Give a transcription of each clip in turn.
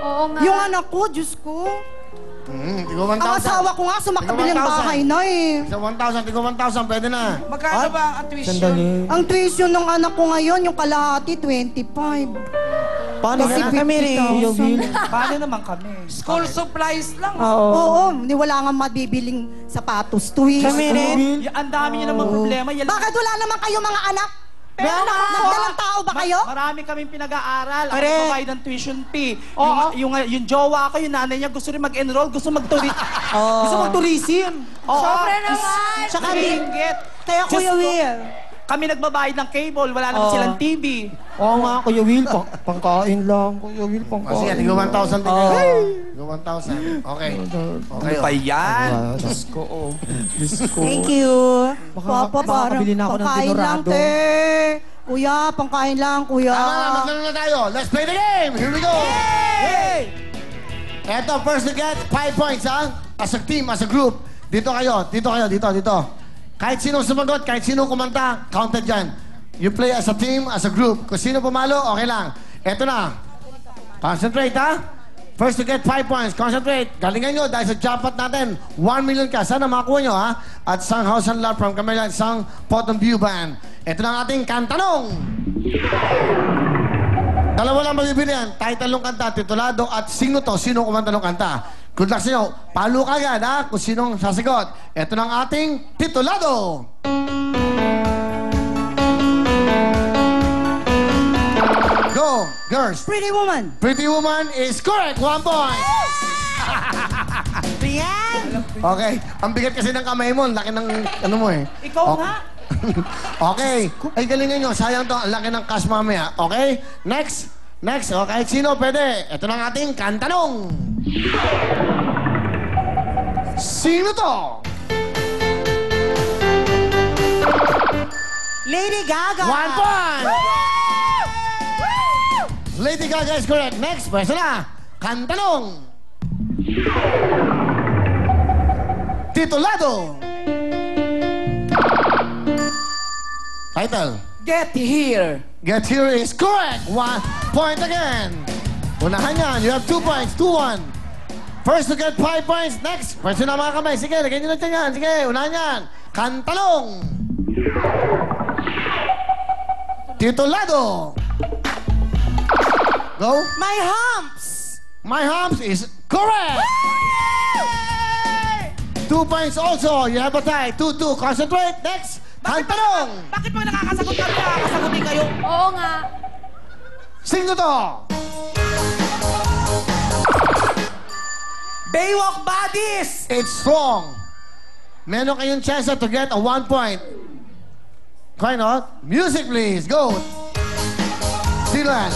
Oo nga. Yung anak ko, Diyos ko. Tigo 1,000. Ang asawa ko nga, sumakabili ng bahay na eh. Sa 1,000, tigo 1,000, pwede na. Magkano ba ang tuition? Sandali. Ang tuition ng anak ko ngayon, yung kalahati, 25. Paano Kasi na kami rin? 50,000. Paano naman kami? School supplies lang. Oo. Oo, wala nga mabibiling sapatos, tuition. Kami rin. Ang dami niyo naman problema. Bakit wala naman kayo mga anak? Pero Nagdalang tao ba kayo? Marami kaming pinag-aaral. Ang Correct. provide ng tuition fee. Yung jowa ko, yung nanay niya, gusto rin mag-enroll, gusto mag-tourism. Sobra naman. Tsaka ringgit. Kaya Kuya Will. Kami nagbabayad ng cable, wala naman silang TV. Oo nga, Kuya Will. Pangkain lang. Kuya Will, O sige, pangkain. tigo 1,000, tigo 1,000. Okay. Okay. Pa yan? Diyos ko, Diyos ko. Thank you. Baka makabili na ako ng pangkain lang, Dinorado. te. Kuya, pangkain lang, kuya. Tama na, maglaro na tayo. Let's play the game. Here we go. Hey! Eto, first to get 5 points, ha? As a team, as a group. Dito kayo, dito. Kahit sinong sumagot, kahit sinong kumanta, counted dyan. You play as a team, as a group. Kung sino pumalo, okay lang. Eto na. Concentrate, ha? First to get 5 points. Concentrate. Galingan nyo dahil sa jackpot natin. 1 million ka. Sana makakuha nyo, ha? At sang House and Love from Camila at sang Potom View Band. Ito na ang ating kantanong. Dalawa lang mabibili yan. Title ng kanta, titulado, at sino to, sino kumanta ng kanta. Good luck sa inyo. Palo ka agad, ha? Kung sinong sasagot. Ito na ang ating titulado. Go, girls. Pretty woman. Pretty Woman is correct. 1 point. Rian. Okay. Ang bigat kasi ng kamay mo. Ang laki ng ano mo eh. Ikaw Okay. nga. Okay. Ay, galingan nyo. Sayang to. Ang laki ng cash mamaya. Okay? Next. O, kahit sino pwede. Ito na ang ating kantanong. Sino to? Lady Gaga. 1 point. Lady Gaga is correct. Next, pwede na. Kantanong. Titulado. Title. Get here. Get Here is correct. 1 point again. Unahan yan. You have 2 points. 2-1. First to get 5 points. Next. Pwede na mga kamay. Sige, lagyan nyo na dyan yan. Sige, unahan yan. Kantalong. Titulado. Go. My humps. My Humps is correct. 2 points also. You have a tie. 2-2. Concentrate. Next. Kantalong. Bakit pag nakakasagot kami, nakakasagutin kayo? Oo nga. Sino to? Baywalk Buddies! It's wrong. Meron kayong chance to get a 1 point. Kaya no? Music, please. Go. Silan.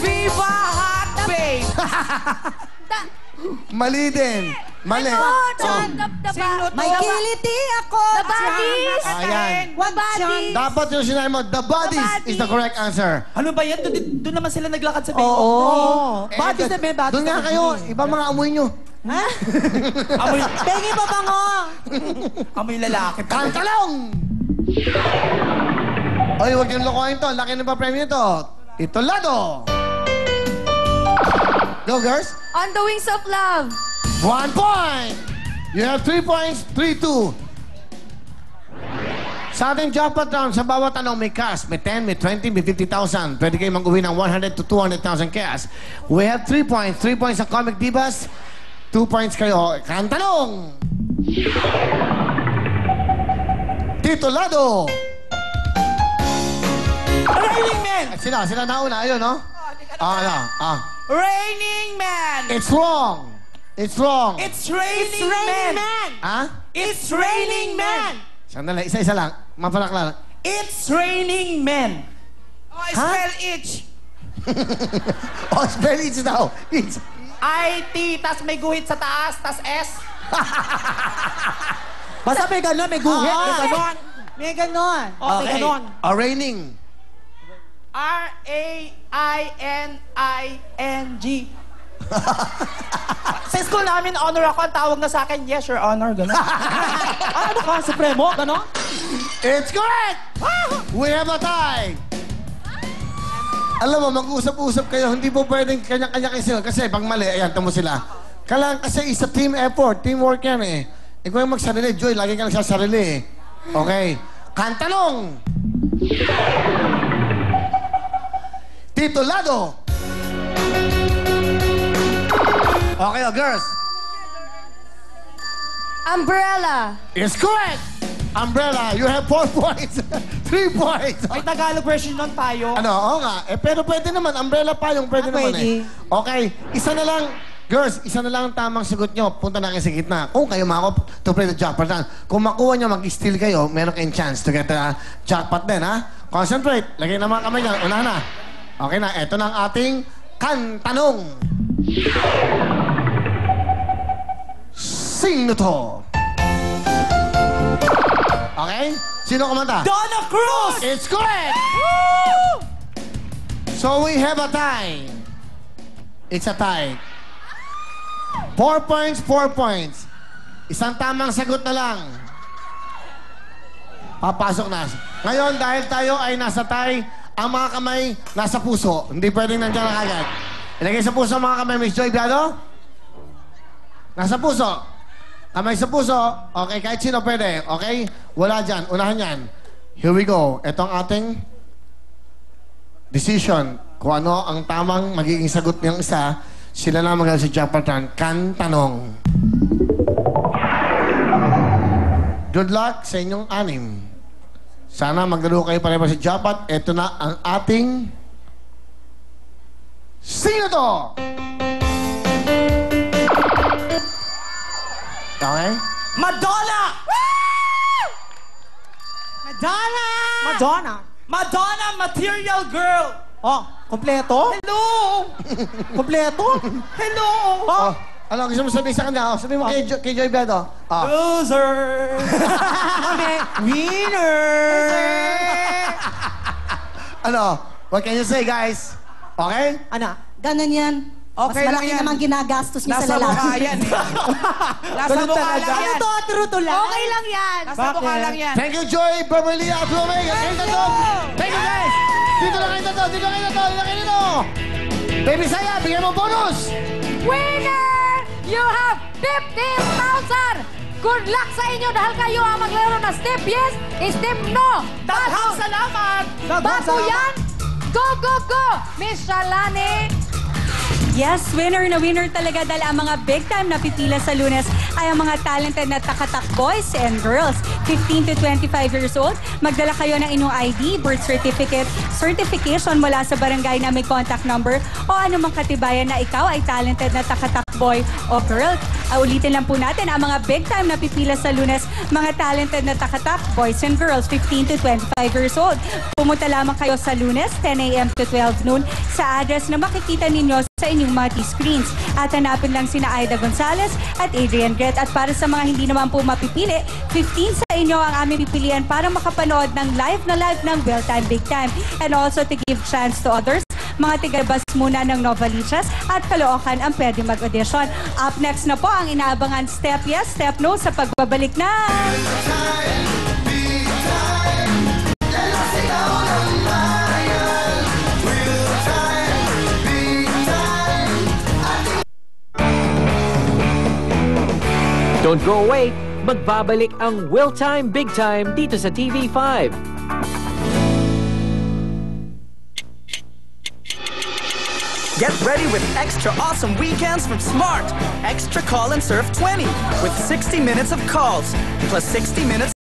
Viva Hot Babe! Mali din. Mali. May kiliti ako. The Buddies. Ayan. What chance? Dapat yung sinabi mo, the bodies is the correct answer. Ano ba yan? Doon naman sila naglakad sa Baywalk. Oo. Eh, Buddies na may buddies. Doon nga kayo. Iba mga amoy nyo. Ha? Amoy, Pengi pa bango. amoy lalaki. Kantalong! Oy, huwag yung lokohin to. Laki ng pa-premium to. Itolado. Go, girls. On the Wings of Love. 1 point. You have 3 points, 3-2. Sa ating jackpot round, sa bawat tanong may cash. May 10, may 20, may 50,000. Pwede kayo mag-uwi ng 100 to 200,000 cash. We have 3 points. 3 points sa Comic Divas. 2 points kayo. Kantanong! Titulado! Raining Man! Sila nauna. Ayun, no? Raining Man! It's wrong. It's wrong. It's Raining Man! Ha? It's Raining Man! Sandali, isa-isa lang. Mapalakla. It's Raining Men! Oh, spell itch! Oh, spell it daw. It's... IT, tas may guhit sa taas, tas S. Basta may gano'n, may guhit, may Ah. gano'n. May ganon. Oh, may ganon. Raining. R-A-I-N-I-N-G. Sa school namin, honor ako. Ang tawag na sa akin, yes, your honor. Gano'n. Ano ka, Supremo? Gano'n? It's correct! We have a tie. Alam mo, mag-usap-usap kayo. Hindi po pwedeng kanya-kanya kayo sila. Kasi pag mali, ayan, tamo sila. Kailangan kasi isa team effort. Teamwork yan eh. Ikaw yung magsarili. Joy, lagi ka nagsasarili eh. Okay. Kantanong! Titulado! Okay, oh, girls. Umbrella. It's correct! Umbrella, you have 4 points. 3 points. May Tagalog version nun tayo. Ano, oo nga. Eh, pero pwede naman. Umbrella pa yung pwede naman eh. Okay, isa na lang. Girls, isa na lang ang tamang sagot nyo. Punta na kayo sa gitna. Kung kayo makakop to play the jackpot. Kung makuha nyo, mag-steal kayo, meron kayong chance to get the jackpot din, ha? Concentrate. Lagay na mga kamay dyan. Una na. Okay na. Ito na ang ating kantanong. Sino to? Okay? Sino kumanta? Donna Cruz! It's correct! So we have a tie. It's a tie. 4 points, 4 points. Isang tamang sagot na lang. Papasok na. Ngayon, dahil tayo ay nasa tie, ang mga kamay nasa puso. Hindi pwedeng nandiyan na kagad. Ilagay sa puso ang mga kamay, Miss Joy Biado. Nasa puso. Kamay sa puso. Okay, kahit sino pwede. Okay? Wala dyan. Unahan yan. Here we go. Ito ang ating decision. Kung ano ang tamang magiging sagot niyang isa, sila na magagal sa jackpot run. Kantanong. Good luck sa inyong anim. Sana maglaro kayo pareho sa jackpot. Ito na ang ating... Sino to? Okay? Madonna! Madonna! Madonna. Madonna, Material Girl! Oh, kompleto? Hello! Kompleto? Hello! Oh, ano gusto mo sabihin sa kanya? Oh, sabihin mo kay Joy Beto. Oh. Loser! Winner! Ano? What can you say, guys? Okay? Ano? Ganon yan. Okay Mas lang malaki yan. naman ginagastos niya Nasa sa lalaki. mukha yan eh. Nasa Ganun mukha talaga. lang Ano yan. to? Truto lang? Okay lang yan. Nasa mukha lang yan. Thank you, Joy, Beverly, at Lumeg. Thank you, guys. Dito lang kayo to. Dito kayo to. Dito kayo dito. Baby Saya, bigyan mo bonus. Winner! You have 15,000! Good luck sa inyo dahil kayo ang maglaro na step yes, step no. Daghang salamat! Bago yan, go, go, go! Miss Shalani! Yes, winner na winner talaga dahil ang mga big time na pipila sa Lunes ay ang mga talented na takatak boys and girls. 15 to 25 years old, magdala kayo ng inyong ID, birth certificate, certification mula sa barangay na may contact number o anumang katibayan na ikaw ay talented na takatak boy o girl. Ulitin lang po natin ang mga big time na pipila sa Lunes, mga talented na takatak boys and girls, 15 to 25 years old. Pumunta lamang kayo sa Lunes, 10 a.m. to 12 noon sa address na makikita ninyo sa inyong mga T-screens. At hanapin lang sina Aida Gonzalez at Adrian Gret. At para sa mga hindi naman po mapipili, 15 sa inyo ang aming pipilian para makapanood ng live ng Well Time Big Time. And also to give chance to others, mga tigabas muna ng Novaliches at Caloocan ang pwede mag-audition. Up next na po ang inaabangan Step Yes, Step No sa pagbabalik na... Don't go away! Magbabalik ang Will Time Big Time dito sa TV5. Get ready with extra awesome weekends from Smart. Extra Call and Surf 20 with 60 minutes of calls plus 60 minutes